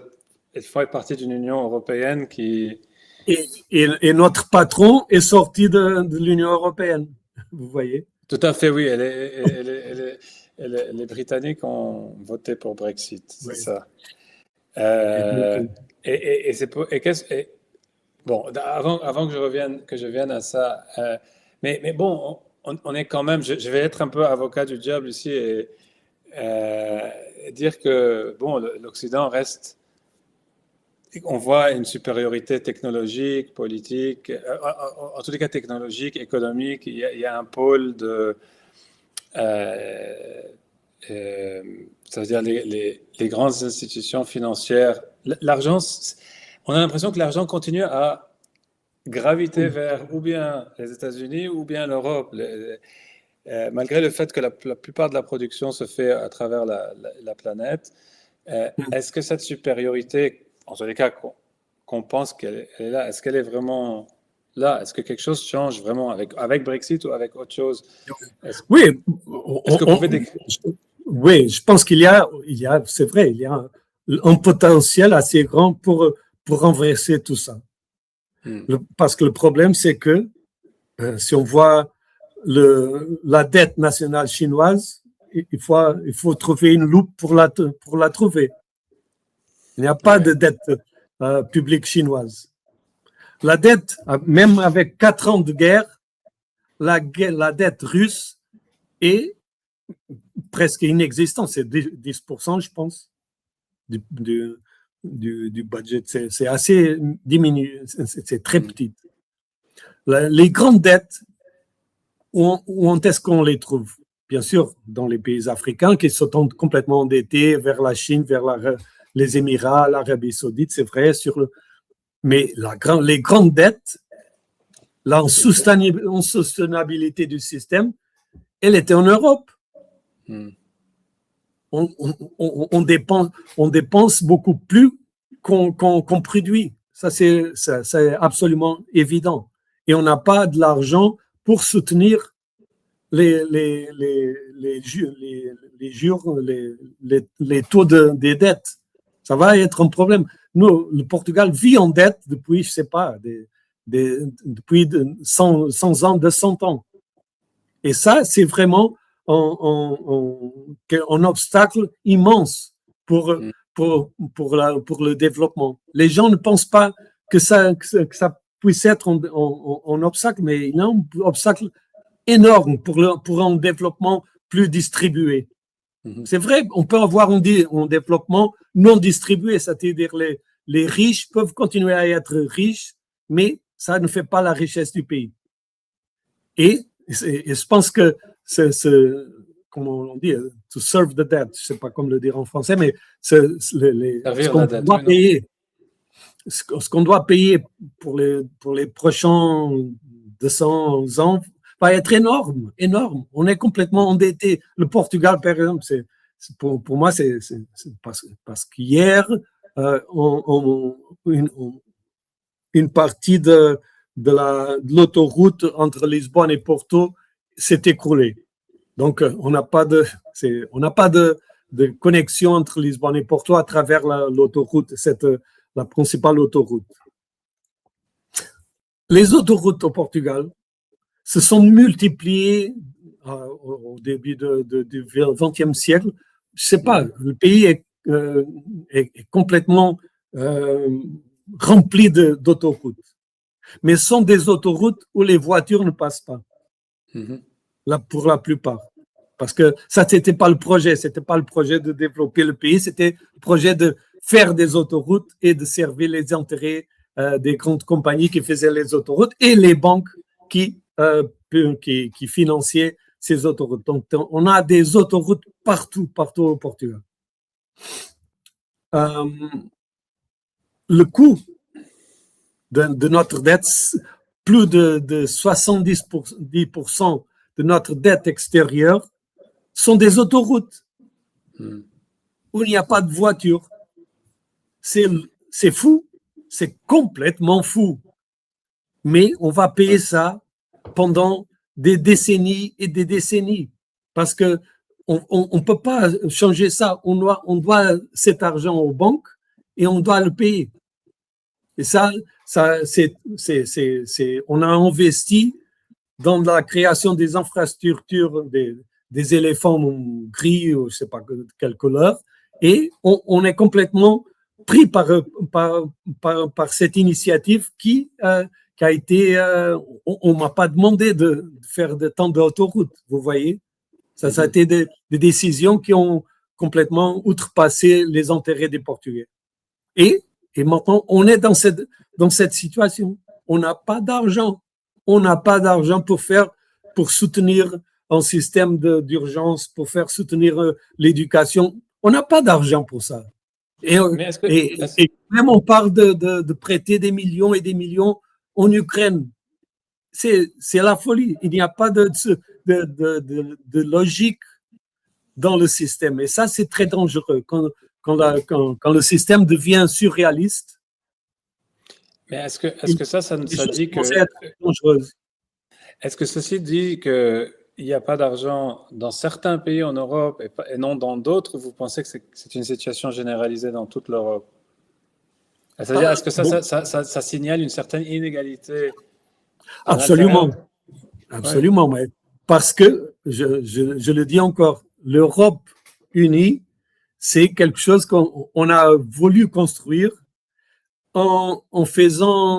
faites partie d'une Union européenne qui... Et notre patron est sorti de l'Union européenne, vous voyez. Tout à fait, oui. Les Britanniques ont voté pour Brexit, c'est ça. Bon, avant que je vienne à ça, mais bon, on est quand même. Je vais être un peu avocat du diable ici et dire que bon, l'Occident reste. On voit une supériorité technologique, politique, en tous les cas technologique, économique. Il y a un pôle de, c'est-à-dire les grandes institutions financières. L'argent, on a l'impression que l'argent continue à graviter vers ou bien les États-Unis ou bien l'Europe. Malgré le fait que la plupart de la production se fait à travers la planète, est-ce que cette supériorité, en tous les cas, qu'on pense qu'elle est là, est-ce qu'elle est vraiment là? Est-ce que quelque chose change vraiment avec Brexit ou avec autre chose? Oui. Est-ce que vous pouvez décrire? Oui, je pense qu'il y a, c'est vrai, il y a un potentiel assez grand pour renverser tout ça. Parce que le problème, c'est que si on voit la dette nationale chinoise, il faut trouver une loupe pour la trouver. Il n'y a pas de dette publique chinoise. La dette, même avec 4 ans de guerre, la dette russe est presque inexistante. C'est 10%, je pense, du budget. C'est assez diminué. C'est très petit. Les grandes dettes, où est-ce qu'on les trouve? Bien sûr, dans les pays africains qui sont complètement endettés vers la Chine, vers les Émirats, l'Arabie Saoudite, c'est vrai. Mais les grandes dettes, l'insoutenabilité du système, elle était en Europe. On dépense beaucoup plus qu'on produit. Ça, c'est absolument évident. Et on n'a pas de l'argent pour soutenir les taux des dettes. Ça va être un problème. Nous, le Portugal vit en dette depuis, je ne sais pas, depuis 100 ans, 200 ans. Et ça, c'est vraiment un obstacle immense pour le développement. Les gens ne pensent pas que ça puisse être un obstacle, mais il y a un obstacle énorme pour un développement plus distribué. C'est vrai, on peut avoir un développement non distribué, c'est-à-dire les riches peuvent continuer à être riches, mais ça ne fait pas la richesse du pays. Et je pense que comment on dit, to serve the debt, je ne sais pas comment le dire en français, mais ce qu'on doit payer. Ce qu'on doit payer pour les prochains 200 ans va être énorme, énorme. On est complètement endetté. Le Portugal, par exemple, pour moi, c'est parce qu'hier, une partie de l'autoroute entre Lisbonne et Porto s'est écroulée. Donc, on n'a pas de connexion entre Lisbonne et Porto à travers l'autoroute, la principale autoroute. Les autoroutes au Portugal se sont multipliées au début du XXe siècle. Je ne sais pas, le pays est complètement rempli d'autoroutes. Mais ce sont des autoroutes où les voitures ne passent pas, là, pour la plupart. Parce que ça, ce n'était pas le projet. Ce n'était pas le projet de développer le pays, c'était le projet de faire des autoroutes et de servir les intérêts des grandes compagnies qui faisaient les autoroutes et les banques qui financiaient ces autoroutes. Donc, on a des autoroutes partout au Portugal. Le coût de notre dette, plus de 70% de notre dette extérieure sont des autoroutes où il n'y a pas de voiture. C'est fou, c'est complètement fou. Mais on va payer ça pendant des décennies et des décennies parce que on peut pas changer ça. On doit cet argent aux banques et on doit le payer. Et ça on a investi dans la création des infrastructures, des éléphants gris ou je sais pas quelle couleur, et on est complètement pris par cette initiative qui a été, on m'a pas demandé de faire de tant d'autoroutes, vous voyez. Ça a été des décisions qui ont complètement outrepassé les intérêts des Portugais. Et maintenant, on est dans cette situation. On n'a pas d'argent. On n'a pas d'argent pour soutenir un système d'urgence, pour faire soutenir l'éducation. On n'a pas d'argent pour ça. Et même on parle de prêter des millions et des millions en Ukraine. C'est la folie. Il n'y a pas de logique dans le système. Et ça, c'est très dangereux. Quand le système devient surréaliste. Mais est-ce que ça dit que... Est-ce que ceci dit qu'il n'y a pas d'argent dans certains pays en Europe et non dans d'autres? Vous pensez que c'est une situation généralisée dans toute l'Europe? C'est-à-dire, est-ce que ça signale une certaine inégalité? Absolument. Absolument. Ouais. Parce que, je le dis encore, l'Europe unie, c'est quelque chose qu'on a voulu construire en feignant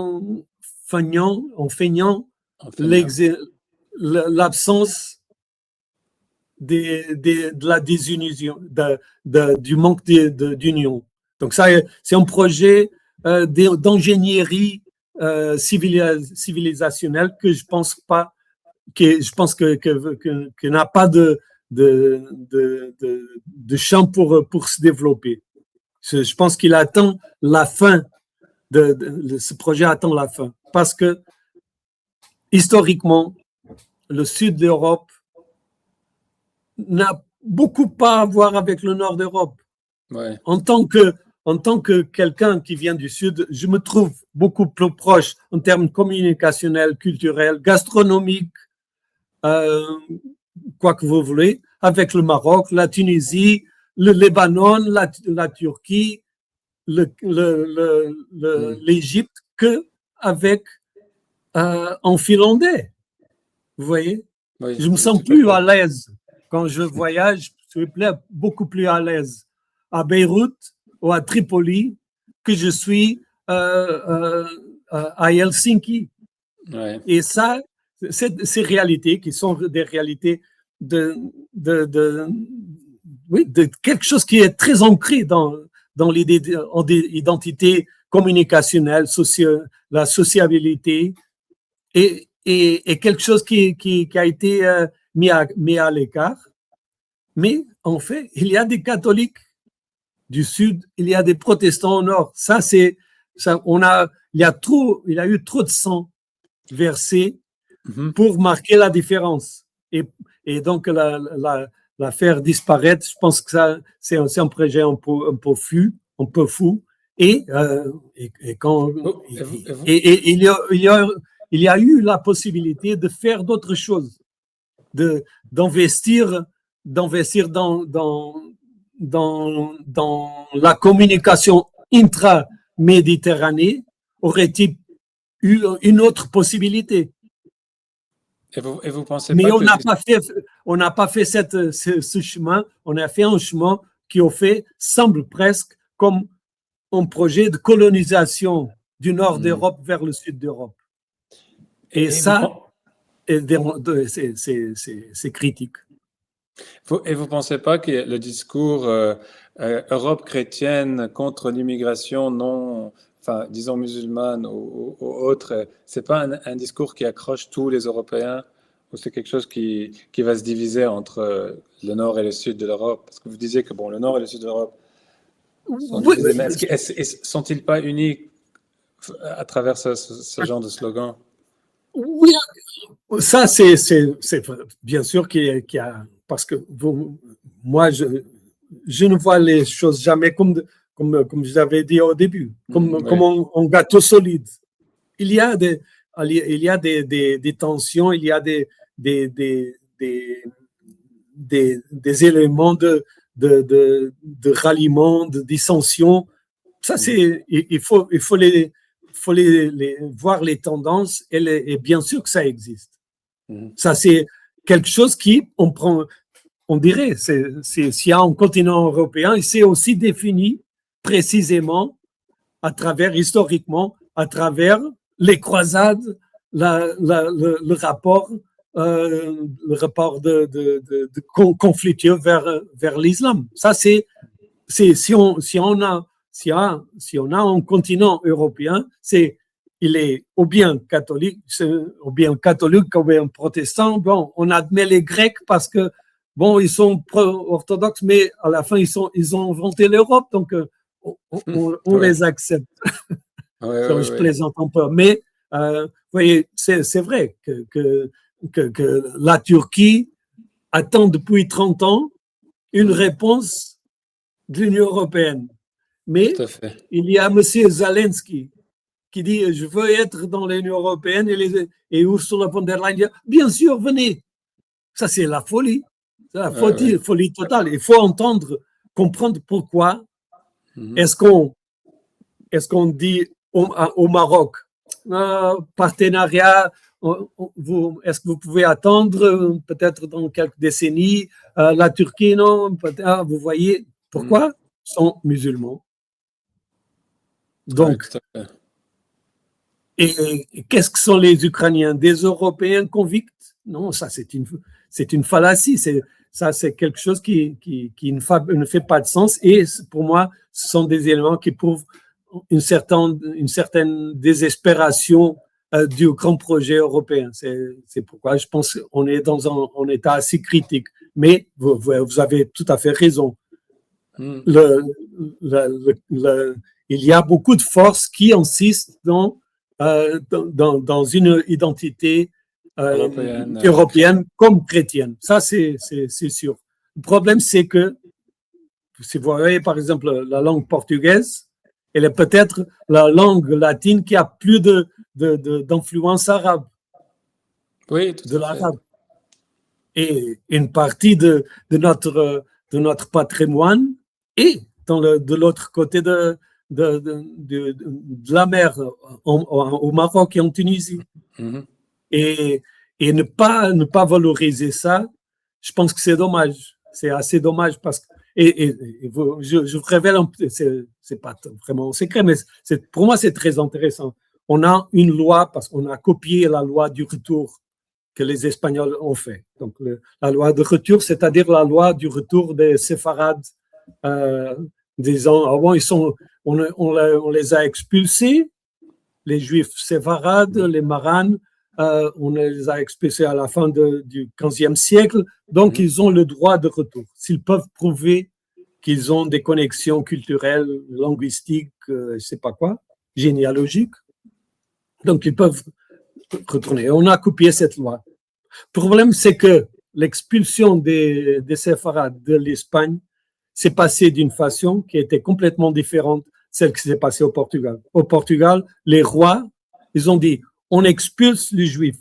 l'absence de la désunion, du manque d'union. Donc ça, c'est un projet d'ingénierie civilisationnelle que je pense que n'a pas de champ pour se développer. Je pense qu'il attend la fin ce projet attend la fin parce que historiquement le sud de l'Europe n'a beaucoup pas à voir avec le nord d'Europe. Ouais. En tant que quelqu'un qui vient du sud, je me trouve beaucoup plus proche en termes communicationnels, culturels, gastronomiques, quoi que vous voulez, avec le Maroc, la Tunisie, le Libanon, la Turquie, l'Égypte, qu'avec en finlandais. Vous voyez? Oui, je me sens plus à l'aise. Quand je voyage, je suis beaucoup plus à l'aise à Beyrouth ou à Tripoli que je suis à Helsinki. Ouais. Et ça, ces réalités qui sont des réalités de quelque chose qui est très ancré dans l'identité communicationnelle, la sociabilité et quelque chose qui a été mis à l'écart. Mais en fait, il y a des catholiques du sud, il y a des protestants au nord. Ça, il y a eu trop de sang versé pour marquer la différence. Et donc, la faire disparaître, je pense que c'est un projet un peu fou. Et il y a eu la possibilité de faire d'autres choses, d'investir dans la communication intra-méditerranée, aurait-il eu une autre possibilité. Et vous pensez Mais pas on n'a pas fait ce chemin, on a fait un chemin qui au fait semble presque comme un projet de colonisation du nord d'Europe vers le sud d'Europe. Et ça, c'est critique. Et vous ne pensez pas que le discours Europe chrétienne contre l'immigration non, enfin, disons musulmane ou autre, c'est pas un discours qui accroche tous les Européens, ou c'est quelque chose qui va se diviser entre le nord et le sud de l'Europe? Parce que vous disiez que bon, le nord et le sud de l'Europe sont divisés, mais sont-ils pas unis à travers ce genre de slogan? Oui, ça c'est bien sûr qu'il y a, parce que moi je ne vois les choses jamais comme je l'avais dit au début, comme un gâteau solide. Il y a des tensions, il y a des éléments de ralliement, de dissension. Ça, il faut voir les tendances et bien sûr que ça existe. Ça, c'est quelque chose on dirait, s'il y a un continent européen, il s'est aussi défini précisément historiquement, à travers les croisades, le rapport de conflictueux vers l'islam. Ça, c'est si on a un continent européen, il est ou bien catholique, ou bien protestant. Bon, on admet les Grecs parce que bon, ils sont orthodoxes, mais à la fin ils ont inventé l'Europe, donc on les accepte. Je plaisante un peu, mais vous voyez, c'est vrai que la Turquie attend depuis 30 ans une réponse de l'Union européenne. Mais il y a M. Zelensky qui dit « Je veux être dans l'Union européenne » et Ursula von der Leyen dit « Bien sûr, venez ». Ça, c'est la folie. C'est la folie totale. Il faut comprendre pourquoi est-ce qu'on dit au Maroc partenariat, est-ce que vous pouvez attendre peut-être dans quelques décennies la Turquie, non, vous voyez pourquoi? Ils sont musulmans. Donc, et qu'est-ce que sont les Ukrainiens? Des Européens convicts? Non, ça c'est une fallacie. Ça c'est quelque chose qui ne fait pas de sens. Et pour moi, ce sont des éléments qui prouvent une certaine désespération du grand projet européen. C'est pourquoi je pense qu'on est dans un état assez critique. Mais vous avez tout à fait raison. Il y a beaucoup de forces qui insistent dans une identité européenne comme chrétienne. Ça, c'est sûr. Le problème, c'est que si vous voyez, par exemple, la langue portugaise, elle est peut-être la langue latine qui a plus d'influence arabe. Oui, tout de l'arabe. Et une partie de notre patrimoine est de l'autre côté de la mer, au Maroc et en Tunisie. Et ne pas valoriser ça, je pense que c'est dommage. C'est assez dommage parce que je vous révèle, c'est pas vraiment un secret, mais pour moi, c'est très intéressant. On a une loi, parce qu'on a copié la loi du retour que les Espagnols ont fait. Donc, la loi de retour, c'est-à-dire la loi du retour des séfarades, disant, avant, on les a expulsés, les Juifs séfarades, les Maranes, on les a expulsés à la fin du XVe siècle, donc ils ont le droit de retour. S'ils peuvent prouver qu'ils ont des connexions culturelles, linguistiques, je ne sais pas quoi, généalogiques, donc ils peuvent retourner. On a copié cette loi. Le problème, c'est que l'expulsion des séfarades de l'Espagne s'est passée d'une façon qui était complètement différente de celle qui s'est passée au Portugal. Au Portugal, les rois, ils ont dit, on expulse les Juifs.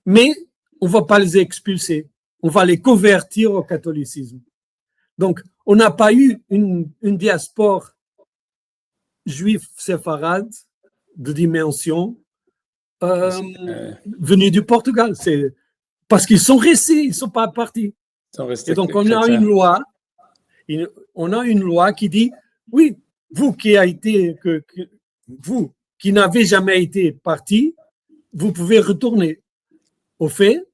Mais on ne va pas les expulser, on va les convertir au catholicisme. Donc, on n'a pas eu une diaspora juive séfarade de dimension venue du Portugal. C'est parce qu'ils sont restés, ils ne sont pas partis. Et donc, on a une loi qui dit, oui, vous qui n'avez jamais été parti, vous pouvez retourner. Au fait,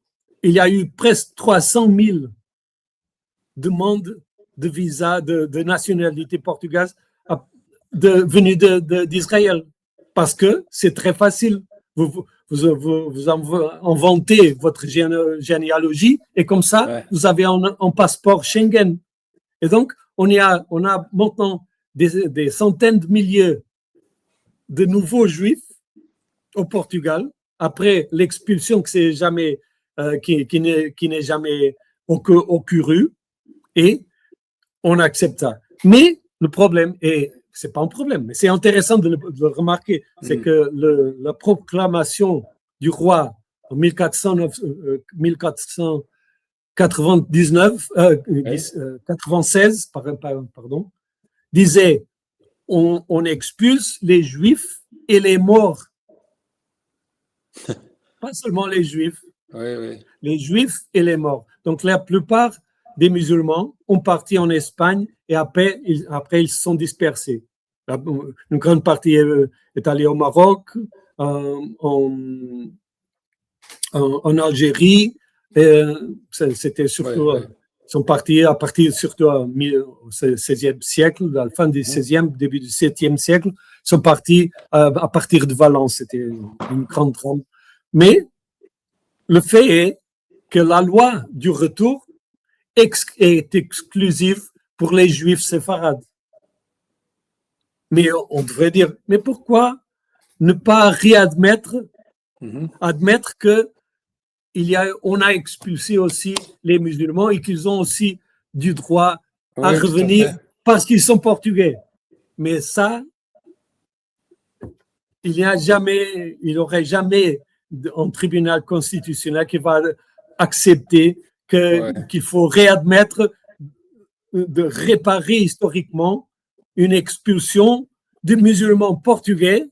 il y a eu presque 300 000 demandes de visa de nationalité portugaise venues d'Israël. Parce que c'est très facile. Vous inventez votre généalogie et comme ça, vous avez un passeport Schengen. Et donc, on a maintenant des centaines de milliers de nouveaux juifs au Portugal après l'expulsion qui n'est jamais occurrue, et on accepte ça. Mais le problème, et c'est pas un problème, mais c'est intéressant de le remarquer, c'est que la proclamation du roi en 96, pardon, disait on expulse les juifs et les morts. Pas seulement les juifs, les juifs et les morts. Donc la plupart des musulmans ont parti en Espagne et après ils se sont dispersés. Une grande partie est allée au Maroc, en Algérie. C'était surtout, ils sont partis à partir surtout au XVIe siècle, à la fin du XVIe, début du XVIIe siècle, ils sont partis à partir de Valence. C'était une grande trame. Mais le fait est que la loi du retour est exclusive pour les juifs séfarades. Mais on devrait dire, mais pourquoi ne pas réadmettre, admettre que on a expulsé aussi les musulmans et qu'ils ont aussi du droit à revenir parce qu'ils sont portugais. Mais ça, il n'y aurait jamais un tribunal constitutionnel qui va accepter qu'il faut réadmettre, de réparer historiquement une expulsion de musulmans portugais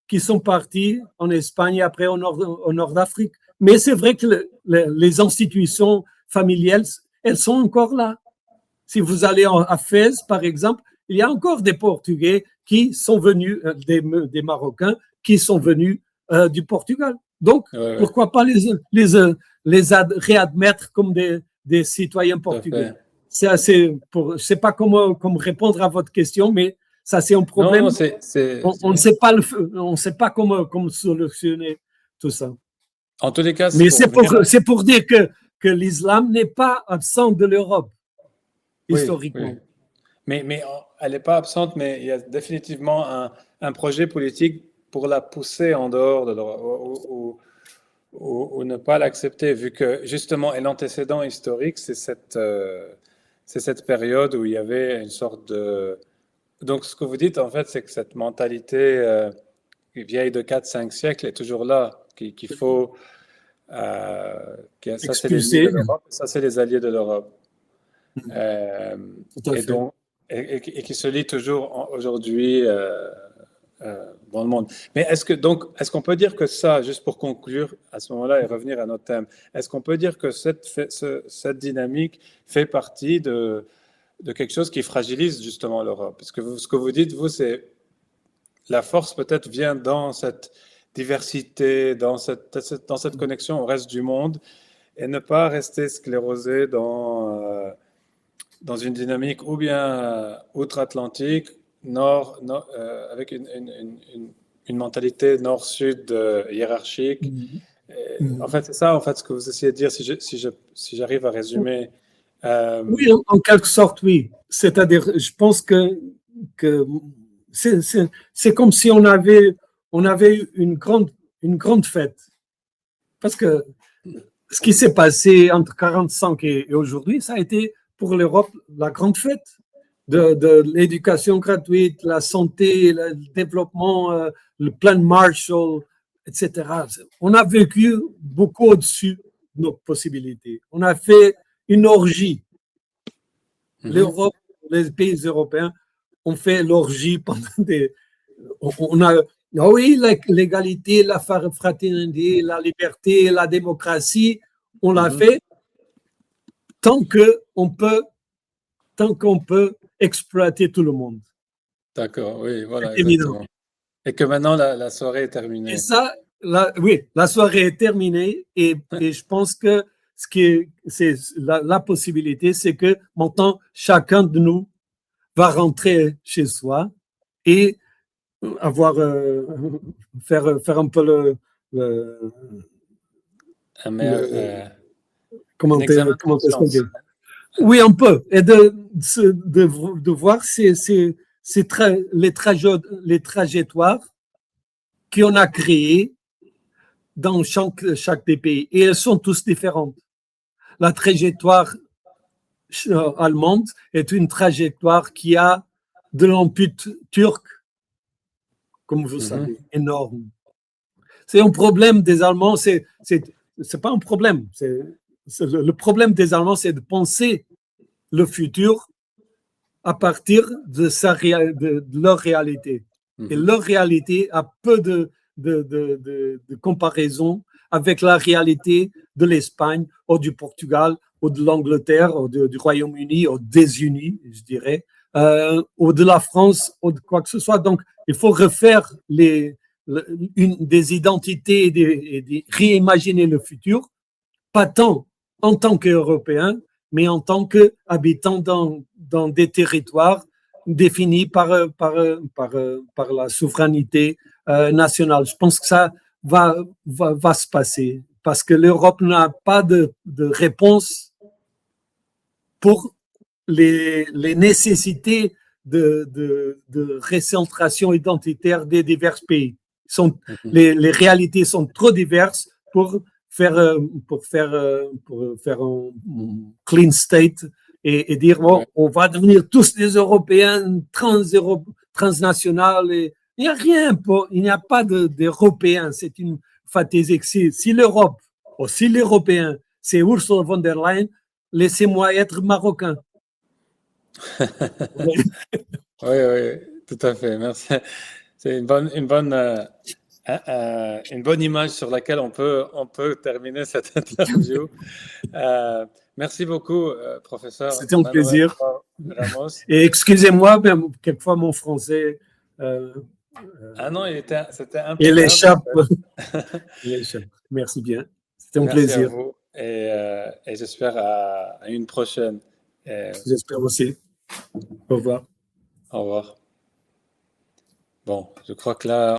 qui sont partis en Espagne et après au nord d'Afrique. Mais c'est vrai que les institutions familiales, elles sont encore là. Si vous allez à Fès, par exemple, il y a encore des Portugais qui sont venus, des Marocains qui sont venus du Portugal. Donc, pourquoi pas les réadmettre comme des citoyens portugais? Je ne sais pas comment répondre à votre question, mais ça, c'est un problème. Non, on ne sait pas comment solutionner tout ça. En tous les cas, mais c'est pour dire que l'islam n'est pas absent de l'Europe, historiquement. Oui. Mais elle n'est pas absente, mais il y a définitivement un projet politique pour la pousser en dehors de l'Europe, ou ne pas l'accepter, vu que justement, et l'antécédent historique, c'est cette période où il y avait une sorte de... Donc, ce que vous dites, en fait, c'est que cette mentalité vieille de 4-5 siècles est toujours là, qu'il faut... ça, c'est les alliés de l'Europe. Et qui se lie toujours aujourd'hui dans le monde. Mais est-ce qu'on peut dire que ça, juste pour conclure à ce moment-là et revenir à notre thème, est-ce qu'on peut dire que cette dynamique fait partie de quelque chose qui fragilise justement l'Europe? Parce que ce que vous dites, vous, c'est la force peut-être vient dans cette diversité, dans cette connexion au reste du monde, et ne pas rester sclérosé dans une dynamique ou bien outre-Atlantique, avec une mentalité nord-sud hiérarchique. En fait, c'est ça, en fait, ce que vous essayez de dire, si j'arrive à résumer. Oui, en quelque sorte, oui. C'est-à-dire, je pense que c'est comme si on avait eu une grande fête. Parce que ce qui s'est passé entre 1945 et aujourd'hui, ça a été pour l'Europe la grande fête de l'éducation gratuite, la santé, le développement, le plan Marshall, etc. On a vécu beaucoup au-dessus de nos possibilités. On a fait une orgie. L'Europe, les pays européens ont fait l'orgie pendant des. On a. Ah oui, l'égalité, la fraternité, la liberté, la démocratie, on l'a fait tant qu'on peut exploiter tout le monde. D'accord, oui, voilà, C'est évident. exactement. Et que maintenant, la soirée est terminée. Et ça, oui, la soirée est terminée et je pense que c'est la possibilité, c'est que maintenant, chacun de nous va rentrer chez soi et avoir faire un peu comment est-ce qu'on dit? Oui, un peu. Et de voir les trajectoires qu'on a créées dans chaque des pays. Et elles sont tous différentes. La trajectoire allemande est une trajectoire qui a de l'empire turc, comme vous savez, énorme. C'est un problème des Allemands, c'est pas un problème. Le problème des Allemands, c'est de penser le futur à partir de leur réalité. Et leur réalité a peu de comparaison avec la réalité de l'Espagne ou du Portugal ou de l'Angleterre ou du Royaume-Uni ou des Unis, je dirais, ou de la France ou de quoi que ce soit. Donc, il faut refaire des identités et réimaginer le futur, pas tant en tant qu'Européens, mais en tant qu'habitants dans des territoires définis par la souveraineté nationale. Je pense que ça va se passer parce que l'Europe n'a pas de réponse pour les nécessités de recentration identitaire des divers pays. Les réalités sont trop diverses pour faire un clean state et dire bon, on va devenir tous des Européens transnationales. Il n'y a rien, il n'y a pas d'Européens. C'est une fantaisie. Si l'Europe ou si l'Européen, c'est Ursula von der Leyen, laissez-moi être marocain. Oui, tout à fait. Merci. C'est une bonne image sur laquelle on peut terminer cette interview. Merci beaucoup, professeur. C'était un plaisir. Ramos. Et excusez-moi, quelquefois mon français. Ah non, c'était impeccable. Il échappe. Merci bien. C'était un plaisir. À vous et j'espère à une prochaine. J'espère aussi. Au revoir. Au revoir. Bon, je crois que là,